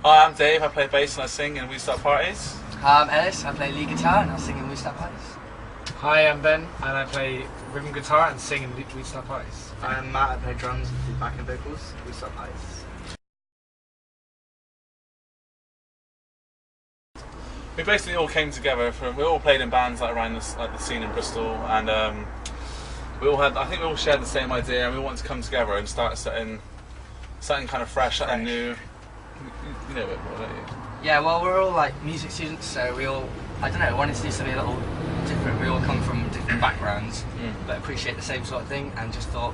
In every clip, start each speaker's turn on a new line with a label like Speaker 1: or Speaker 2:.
Speaker 1: Hi, I'm Dave. I play bass and I sing in We Start Parties.
Speaker 2: Hi, I'm Ellis. I play lead guitar and I sing in We Start Parties.
Speaker 3: Hi, I'm Ben and I play rhythm guitar and sing in We Start Parties.
Speaker 4: Hi, I'm Matt. I play drums and do backing vocals. We Start Parties.
Speaker 1: We basically all came together we all played in bands like around the scene in Bristol, and I think we all shared the same idea, and we wanted to come together and start something kind of fresh, something new. You know a bit more, don't you?
Speaker 2: Yeah, well, we're all like music students, so we all, I don't know, wanted to do something a little different. We all come from different backgrounds, but appreciate the same sort of thing, and just thought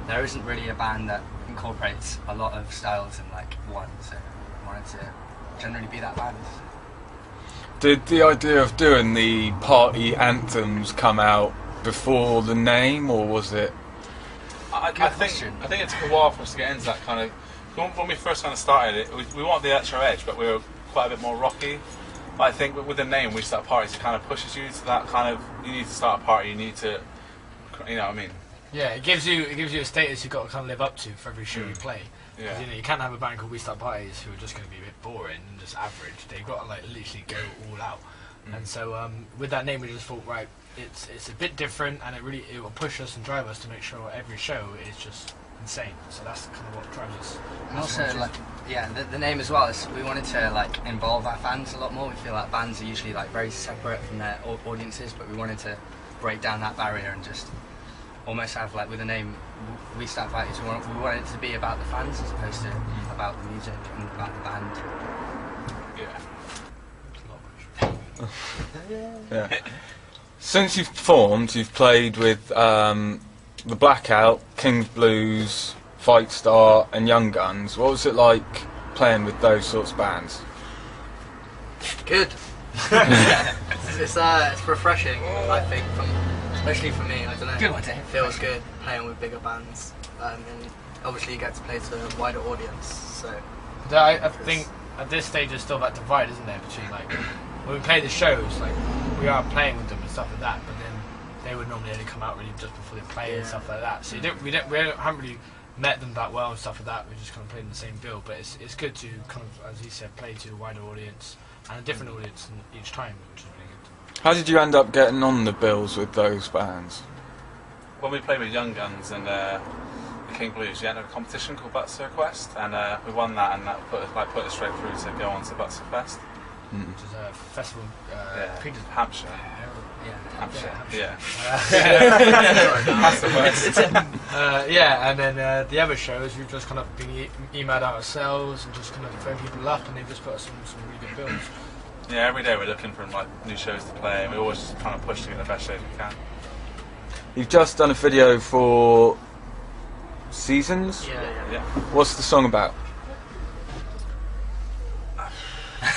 Speaker 2: there isn't really a band that incorporates a lot of styles in like one, so we wanted to generally be that band.
Speaker 5: Did the idea of doing the party anthems come out before the name, or was it?
Speaker 1: I think it took a while for us to get into that kind of. When we first kind of started it, we wanted the extra edge, but we were quite a bit more rocky. But I think with the name, We Start Parties, it kind of pushes you to that kind of. You need to start a party. You need to, you know what I mean?
Speaker 3: Yeah, it gives you a status you've got to kind of live up to for every show you play.
Speaker 1: Yeah.
Speaker 3: You know, you can't have a band called We Start Parties who are just going to be a bit boring and just average. They've got to like literally go all out. And so with that name, we just thought, right, it's a bit different, and it will push us and drive us to make sure every show is just insane. So that's kind of what drives us.
Speaker 2: And also, like, yeah, the name as well is we wanted to like involve our fans a lot more. We feel like bands are usually like very separate from their audiences, but we wanted to break down that barrier and just almost have like with the name We Start Parties, we wanted it to be about the fans as opposed to about the music and about the band.
Speaker 5: Yeah. Since you've performed, you've played with the Blackout, King's Blues, Fight Star, and Young Guns. What was it like playing with those sorts of bands?
Speaker 4: Good. It's refreshing, I think, especially for me. I don't know.
Speaker 2: Good one, Dave.
Speaker 4: It feels good playing with bigger bands, and obviously you get to play to a wider audience. So
Speaker 3: I think at this stage there's still that divide, isn't there, between like when we play the shows, like we are playing with them and stuff like that, but then they would normally only come out really just before they play and stuff like that. So we haven't really met them that well and stuff like that. We just kind of played in the same bill, but it's good to kind of, as he said, play to a wider audience and a different audience each time, which is really good.
Speaker 5: How did you end up getting on the bills with those bands?
Speaker 1: When we played with Young Guns and the King Blues, we entered a competition called Butser Quest, and we won that, and that put us straight through to go on to Butser Fest.
Speaker 3: Which is a festival
Speaker 1: Hampshire.
Speaker 3: Hampshire.
Speaker 1: Yeah.
Speaker 3: And then the other shows we've just kind of been emailed out ourselves and just kind of phone people up, and they've just put us some really good bills.
Speaker 1: Yeah, every day we're looking for like new shows to play, and we always just trying to push to get the best shows we can.
Speaker 5: You've just done a video for Seasons?
Speaker 1: Yeah.
Speaker 5: What's the song about?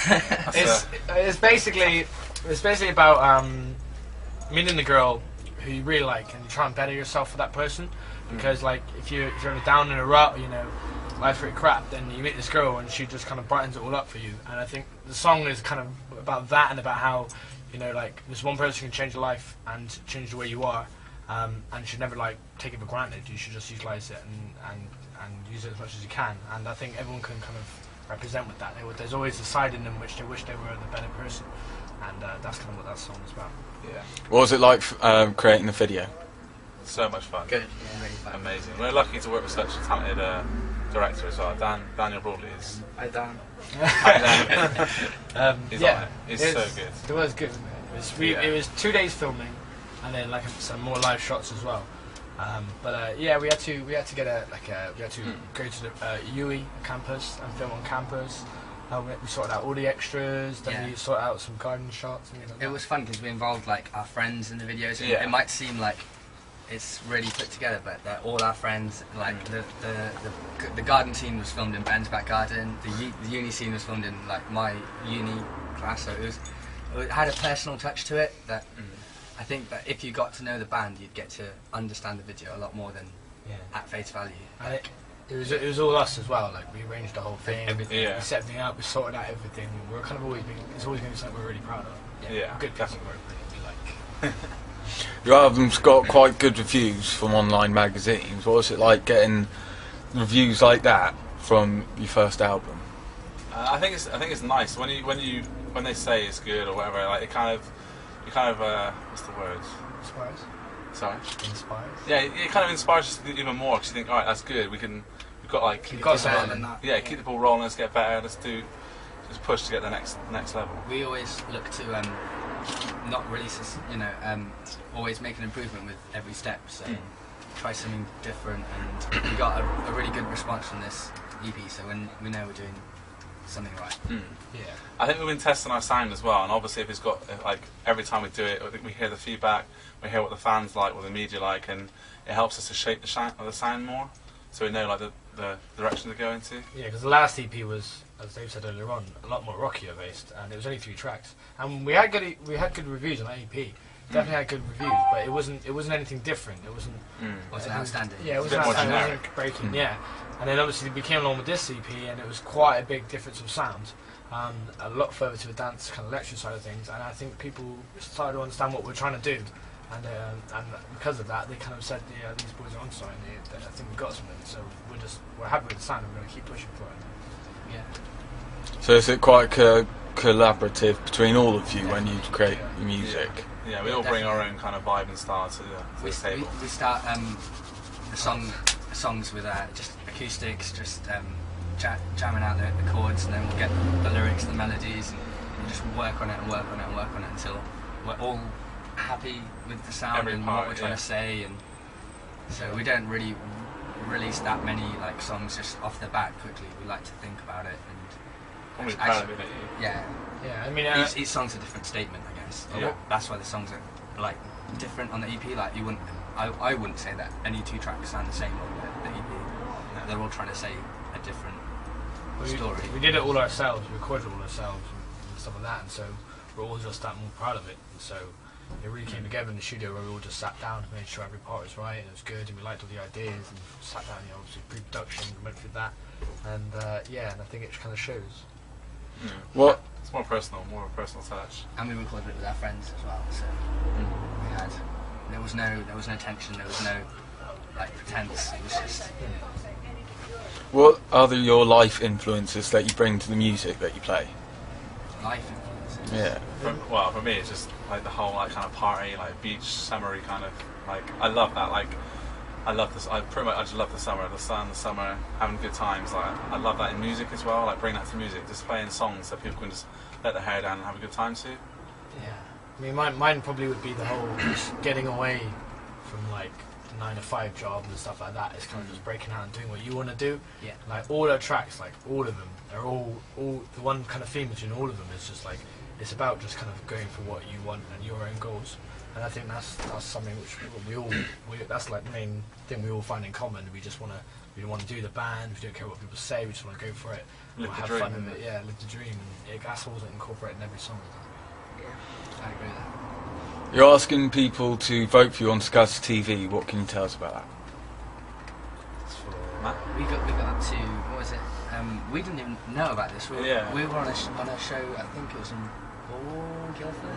Speaker 3: It's basically about meeting the girl who you really like, and you try and better yourself for that person. Because like if you're down in a rut, you know, life's pretty crap, then you meet this girl and she just kind of brightens it all up for you. And I think the song is kind of about that, and about how, you know, like this one person can change your life and change the way you are, and you should never like take it for granted. You should just utilize it and use it as much as you can. And I think everyone can kind of represent with that. There's always a side in them which they wish they were the better person, and that's kind of what that song is about.
Speaker 1: Yeah.
Speaker 5: What was it like creating the video?
Speaker 1: So much fun.
Speaker 4: good. Yeah, really fun.
Speaker 1: Amazing. We're lucky to work with such a talented director as well. Daniel Broadley is.
Speaker 4: Hi, Dan.
Speaker 1: He's on it. He's so good.
Speaker 3: It was good. It was 2 days filming, and then like some more live shots as well. We had to go to the UE campus and film on campus. We sorted out all the extras. Then we sorted out some garden shots. And
Speaker 2: It was fun because we involved like our friends in the videos. And it might seem like it's really put together, but they're all our friends. Like the garden scene was filmed in Ben's back garden. The uni scene was filmed in like my uni class. So it had a personal touch to it that. I think that if you got to know the band, you'd get to understand the video a lot more than at face value. Like,
Speaker 3: it was all us as well. Like we arranged the whole thing, everything.
Speaker 1: Yeah.
Speaker 3: We set everything up. We sorted out everything. We're kind of it's always going to be something we're really proud of.
Speaker 1: Yeah.
Speaker 3: Good piece of work. We like.
Speaker 5: Your album's got quite good reviews from online magazines. What was it like getting reviews like that from your first album?
Speaker 1: I think it's nice when they say it's good or whatever. Like you kind of what's the word?
Speaker 3: Inspires.
Speaker 1: Sorry.
Speaker 3: Inspires.
Speaker 1: Yeah, it kind of inspires us even more because you think, all right, that's good. We've got like
Speaker 3: We've got
Speaker 4: better
Speaker 3: something.
Speaker 4: than that.
Speaker 1: yeah, keep the ball rolling. Let's get better. Let's push to get the next level.
Speaker 2: We always look to not release, always make an improvement with every step. So try something different, and we got a really good response from this EP. So when we know we're doing something right.
Speaker 3: Yeah.
Speaker 1: I think we've been testing our sound as well, and obviously if it's got like every time we do it, I think we hear the feedback, we hear what the fans like, what the media like, and it helps us to shape the sound more, so we know like the direction to go into.
Speaker 3: Yeah, because the last EP was, as Dave said earlier on, a lot more rockier based, and it was only 3 tracks. And we had good reviews on that EP. Definitely had good reviews, but it wasn't anything different. It wasn't
Speaker 2: Outstanding.
Speaker 3: Yeah, it
Speaker 1: It's a
Speaker 3: wasn't
Speaker 1: bit more
Speaker 3: outstanding. It
Speaker 1: generic.
Speaker 3: wasn't breaking. Yeah, and then obviously we came along with this EP, and it was quite a big difference of sound. A lot further to the dance kind of lecture side of things, and I think people started to understand what we're trying to do, and because of that, they kind of said, yeah, these boys are on something. I think we got something, so we're happy with the sound, and we're going to keep pushing for it.
Speaker 2: Yeah.
Speaker 5: So is it quite collaborative between all of you when you create your music?
Speaker 1: Yeah, we all bring our own kind of vibe and style to the table.
Speaker 2: We start the songs with just acoustics, just jamming out the chords, and then we'll get the lyrics, the melodies, and we'll just work on it and work on it and work on it until we're all happy with the sound
Speaker 1: Every
Speaker 2: and
Speaker 1: part,
Speaker 2: what we're trying to say. And so we don't really release that many like songs just off the bat quickly. We like to think about it and
Speaker 1: I'm really proud of it, don't you?
Speaker 2: yeah.
Speaker 3: Yeah, I mean,
Speaker 2: Each song's a different statement, I guess.
Speaker 1: Yeah.
Speaker 2: That's why the songs are like different on the EP. Like I wouldn't say that any 2 tracks sound the same on the EP. No, they're all trying to say a different story.
Speaker 3: We did it all ourselves. We recorded it all ourselves and stuff like that, and so we're all just that more proud of it. And so it really came together in the studio where we all just sat down and made sure every part was right and it was good, and we liked all the ideas and sat down, obviously pre-production, went through that, and and I think it kind of shows.
Speaker 5: What?
Speaker 1: It's more of a personal touch.
Speaker 2: And we recorded it with our friends as well. So we had there was no tension. There was no like pretense. It was just
Speaker 5: What are your life influences that you bring to the music that you play?
Speaker 2: life influences.
Speaker 5: Yeah.
Speaker 1: For me, it's just like the whole like kind of party, like beach, summery kind of like. I love that. Like, I love this. I just love the summer, the sun, the summer, having good times. Like, I love that in music as well. Like, bring that to music, just playing songs that people can just let their hair down and have a good time to.
Speaker 3: Yeah, I mean, mine probably would be the whole just getting away from like 9 to 5 job and stuff like that. It's kind of just breaking out and doing what you want to do.
Speaker 2: Yeah.
Speaker 3: Like all our tracks, like all of them, they're all the one kind of theme between all of them is just like it's about just kind of going for what you want and your own goals. And I think that's something which that's like the main thing we all find in common. We want to do the band. We don't care what people say. We just want to go for it.
Speaker 1: Live the
Speaker 3: have
Speaker 1: dream,
Speaker 3: fun with
Speaker 1: innit?
Speaker 3: it. Yeah, live the dream. And that's always incorporated in every song.
Speaker 2: I agree with that.
Speaker 5: You're asking people to vote for you on Scuzz TV. What can you tell us about that?
Speaker 1: Matt?
Speaker 2: We got up to what was it? We didn't even know about this. We were on a show. I think it was in Guildford.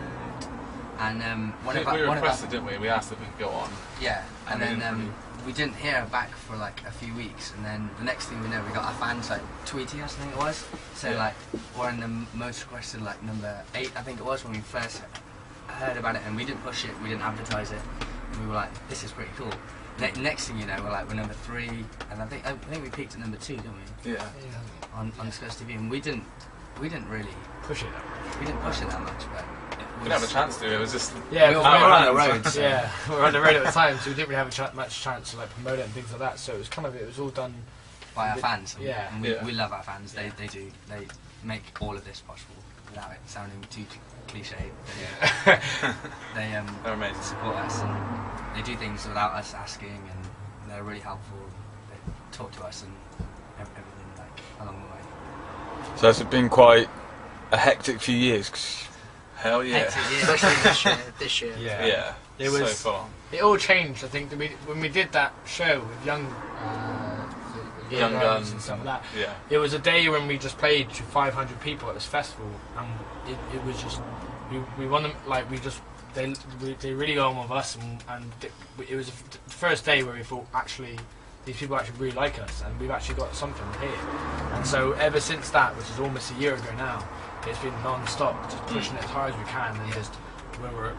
Speaker 2: And
Speaker 1: We requested, didn't we? We asked if we could go on.
Speaker 2: yeah, and
Speaker 1: And
Speaker 2: then we didn't hear back for like a few weeks, and then the next thing we know, we got our fans like tweeting us, I think it was. So like we're in the most requested like number 8, I think it was, when we first heard about it, and we didn't push it, we didn't advertise it, and we were like, this is pretty cool. Next thing you know, we're number 3, and I think we peaked at number 2, didn't we?
Speaker 1: Yeah.
Speaker 2: On Scuzz TV, and we didn't really
Speaker 3: Push it up.
Speaker 2: we didn't push it that much, but
Speaker 1: We didn't have a chance to. It was just.
Speaker 3: Yeah,
Speaker 2: we were
Speaker 3: because
Speaker 2: on the
Speaker 1: road,
Speaker 2: road. So.
Speaker 3: yeah, we were on the road at the time, so we didn't really have much chance to like promote it and things like that. So it was all done
Speaker 2: by our fans.
Speaker 3: Yeah.
Speaker 2: And we love our fans. They make all of this possible without it sounding too cliche. They
Speaker 1: They're amazing.
Speaker 2: support us, and they do things without us asking, and they're really helpful. They talk to us and everything like along the way.
Speaker 5: So has it been quite a hectic few years? 'Cause
Speaker 1: Hell yeah.
Speaker 2: Hectic year.
Speaker 4: Especially this year.
Speaker 3: Yeah.
Speaker 1: Yeah.
Speaker 3: It
Speaker 1: so
Speaker 3: was-
Speaker 1: full on.
Speaker 3: It all changed. I think when we did that show with Young Guns and stuff like that.
Speaker 1: Yeah.
Speaker 3: It was a day when we just played to 500 people at this festival, and it was just we won them like they really got on with us, and it was the first day where we thought actually these people actually really like us, and we've actually got something here. And so ever since that, which is almost a year ago now, it's been non-stop, just pushing it as hard as we can, and just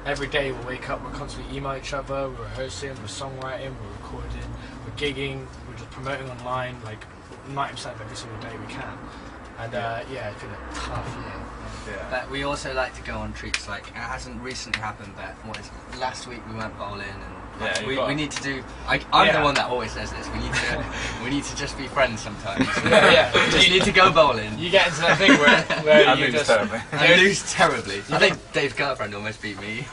Speaker 3: every day we'll wake up, we're constantly emailing each other, we're rehearsing, we're songwriting, we're recording, we're gigging, we're just promoting online, like 90% of every single day we can. And it's been a tough year.
Speaker 1: Yeah.
Speaker 2: But we also like to go on treats, like, it hasn't recently happened, but last week we went bowling, and we need to do. I'm the one that always says this. We need to just be friends sometimes. Just need to go bowling.
Speaker 3: You get into that thing where
Speaker 1: I
Speaker 3: you
Speaker 1: lose
Speaker 3: just
Speaker 1: terribly.
Speaker 2: I lose terribly. I think Dave's girlfriend almost beat me.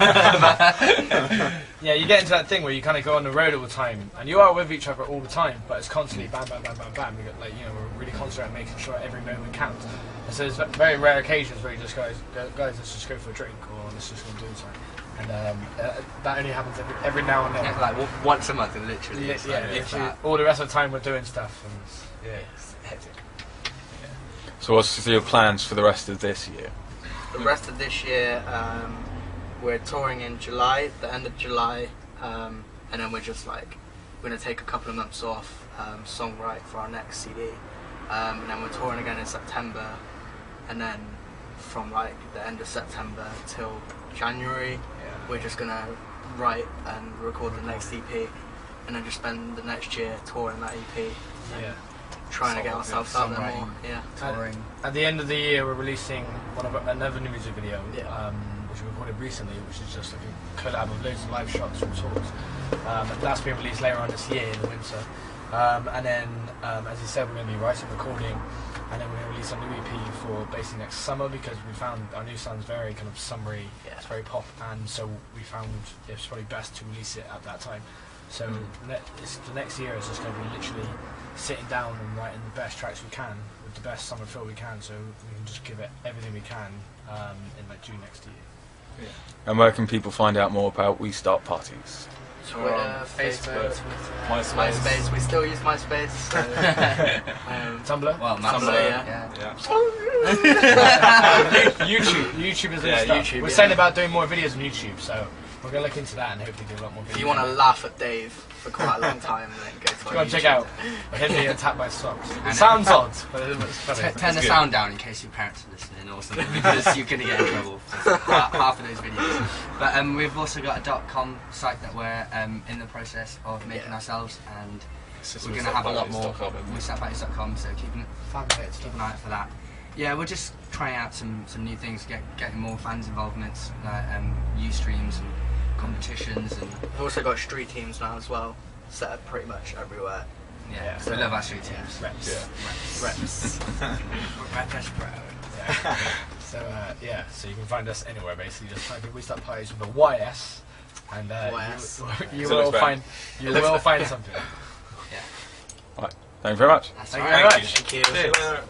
Speaker 3: Yeah, you get into that thing where you kind of go on the road all the time, and you are with each other all the time, but it's constantly bam, bam, bam, bam, bam. We got, like, we're really concentrating on making sure every moment counts. And so there's very rare occasions where you just guys, let's just go for a drink, or let's just go and do something. And that only happens every now and then.
Speaker 2: Yeah, like once a month, literally.
Speaker 3: All the rest of the time we're doing stuff, and it's hectic.
Speaker 5: So what's your plans for the rest of this year?
Speaker 4: The rest of this year, we're touring in July, the end of July, and then we're just we're going to take a couple of months off, songwrite for our next CD, and then we're touring again in September, and then from the end of September till January, we're just going to write and record the next EP, and then just spend the next year touring that EP. Trying to get ourselves out there more.
Speaker 2: Touring.
Speaker 3: At the end of the year, we're releasing another new music video, which we recorded recently, which is just a collab of loads of live shots from tours. And that's being released later on this year in the winter. And then, as you said, we're going to be writing, recording, and then we're going to release a new EP for basically next summer, because we found our new sound's very kind of summery, it's very pop, and so we found it's probably best to release it at that time. So the next year is just going to be literally sitting down and writing the best tracks we can with the best summer feel we can, so we can just give it everything we can in June next year.
Speaker 5: And where can people find out more about We Start Parties?
Speaker 4: Twitter, Facebook,
Speaker 1: MySpace.
Speaker 4: We still use MySpace. So,
Speaker 3: Tumblr?
Speaker 2: Well,
Speaker 1: Tumblr,
Speaker 3: YouTube is the stuff. We're saying about doing more videos on YouTube, so we're going to look into that and hopefully do a lot more videos.
Speaker 4: If you want to laugh at Dave for quite a long time, then go to
Speaker 3: Go and check out him being attacked by socks. It sounds odd, but it's funny.
Speaker 2: Turn the sound down in case your parents are listening or something, because you're going to get in trouble for half of those videos. But we've also got a .com site that we're in the process of making ourselves, and we're going to have a lot more. WeStartParties.com, so keep an eye out for that. Yeah, we're just trying out some new things, getting more fans' involvements, like Ustreams and competitions, and
Speaker 4: we've also got street teams now as well, set up pretty much everywhere.
Speaker 2: So we love our street teams.
Speaker 3: Reps.
Speaker 2: Reps proud.
Speaker 3: So you can find us anywhere basically. Just type in We Start Parties with a YS, and you will find something.
Speaker 5: Right. Thank you very much.
Speaker 3: Thank you very much.
Speaker 4: Thank you.